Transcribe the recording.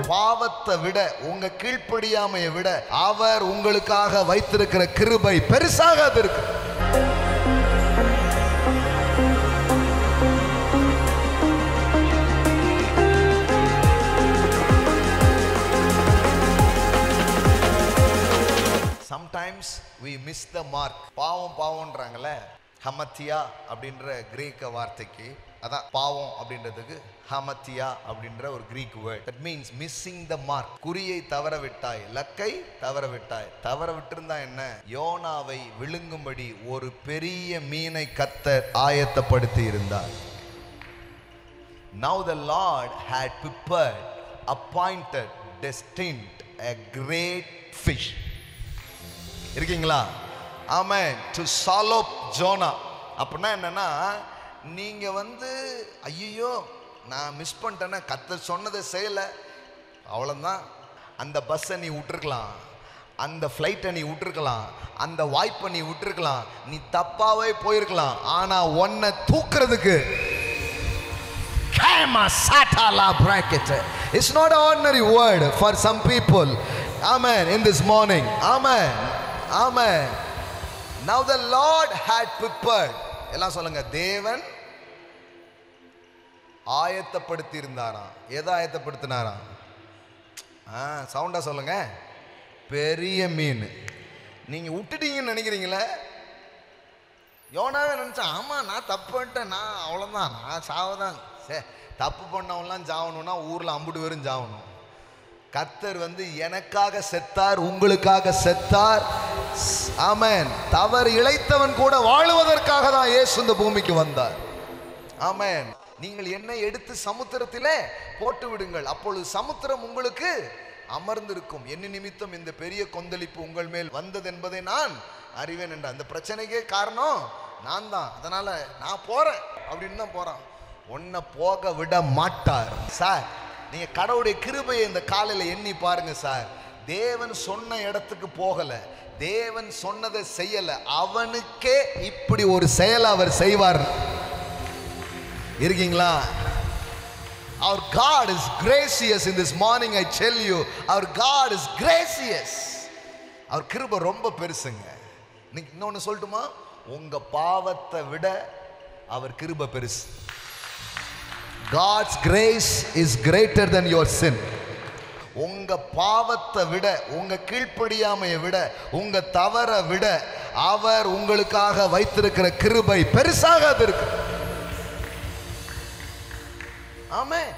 பாவத்தை விட, உங்க கீழ்ப்படியாமையை விட அவர் உங்களுக்காக வைத்திருக்கிற கிருபை பெருசாக அது இருக்கு. Sometimes we miss the mark. பாவம் பாவம்ன்றாங்கல்ல, ஹமத்தியா அப்படின்ற கிரேக்க வார்த்தைக்கு அதான் பாவம் அப்படின்றதுக்கு ஹமத்தியா அப்படின்ற ஒரு Greek word. That means missing the mark. குறியை தவற விட்டாய், லக்கை தவற விட்டாய். தவற விட்டிருந்தா என்ன? யோனாவை விழுங்கும்படி ஒரு பெரிய மீனை கர்த்தர் ஆயத்தப்படுத்தி இருந்தார். Now the Lord had prepared, appointed, destined a great fish. இருக்கீங்களா? ஆமென். To swallow Jonah. அப்படின்னா என்னன்னா, நீங்க ஐயோ நான் மிஸ் பண்ணிட்டேன்னா, கர்த்தர் சொன்னதை செய்யலை, அவ்வளோதான். அந்த பஸ்ஸை நீ விட்டுருக்கலாம், அந்த ஃப்ளைட்டை நீ விட்டுருக்கலாம், அந்த வாய்ப்பை நீ விட்டுருக்கலாம், நீ தப்பாவே போயிருக்கலாம். ஆனா உன்னை தூக்குறதுக்கு it's not an ordinary word for some people. Amen. In this morning, amen, amen. Now the Lord had prepared. எல்லாம் சொல்லுங்க, தேவன் ஆயத்தப்படுத்தி இருந்தாராம். எதை ஆயத்தப்படுத்தினாராம்? சவுண்டா சொல்லுங்க. பெரிய மீன். நீங்க விட்டுட்டீங்கன்னு நினைக்கிறீங்களே? யோனாவே நினைச்சா, ஆமா நான் தப்பு பண்ணிட்டேன், நான் அவ்வளவுதான், நான் சாவதான். தப்பு பண்ணவன்லாம் சாவணும்னா ஊர்ல அம்புட்டு பேரும் சாவணும். கர்த்தர் எனக்காக செத்தார், உங்களுக்காக செத்தார். ஆமென். தவறு இழைத்தவன் கூட வாழுவதற்காக தான் இயேசு இந்த பூமிக்கு வந்தார். ஆமென். நீங்கள் என்னை எடுத்து சமுத்திரத்திலே போட்டு விடுங்கள், அப்பொழுது சமுத்திரம் உங்களுக்கு அமர்ந்திருக்கும். என்ன நிமித்தம் இந்த பெரிய கொந்தளிப்பு உங்கள் மேல் வந்தது என்பதை நான் அறிவேன் என்ற அந்த பிரச்சனைக்கே காரணம் நான் தான். அதனால நான் போறேன் அப்படின்னு தான் போறான். உன்னை போக விட மாட்டார். சார், நீங்க கடவுளுடைய கிருபையை இந்த காலையில எண்ணி பாருங்க சார். தேவன் சொன்ன இடத்துக்கு போகல, தேவன் சொன்னதை செய்யல, அவனுக்கே இப்படி ஒரு செயல் அவர் செய்வார். இருக்கீங்களா? Our God is gracious in this morning. I tell you, our God is gracious. அவர் கிருபை ரொம்ப பெருசுங்க. இன்னொன்னு சொல்லட்டுமா? உங்க பாவத்தை விட அவர் கிருபை பெருசு. God's grace is greater than your sin. உங்க பாவத்தை விட, உங்க கீழ்ப்படியாமையை விட, உங்க தவற விட அவர் உங்களுக்காக வைத்திருக்கிற கிருபை பெருசாக அது இருக்கு. ஆமென்.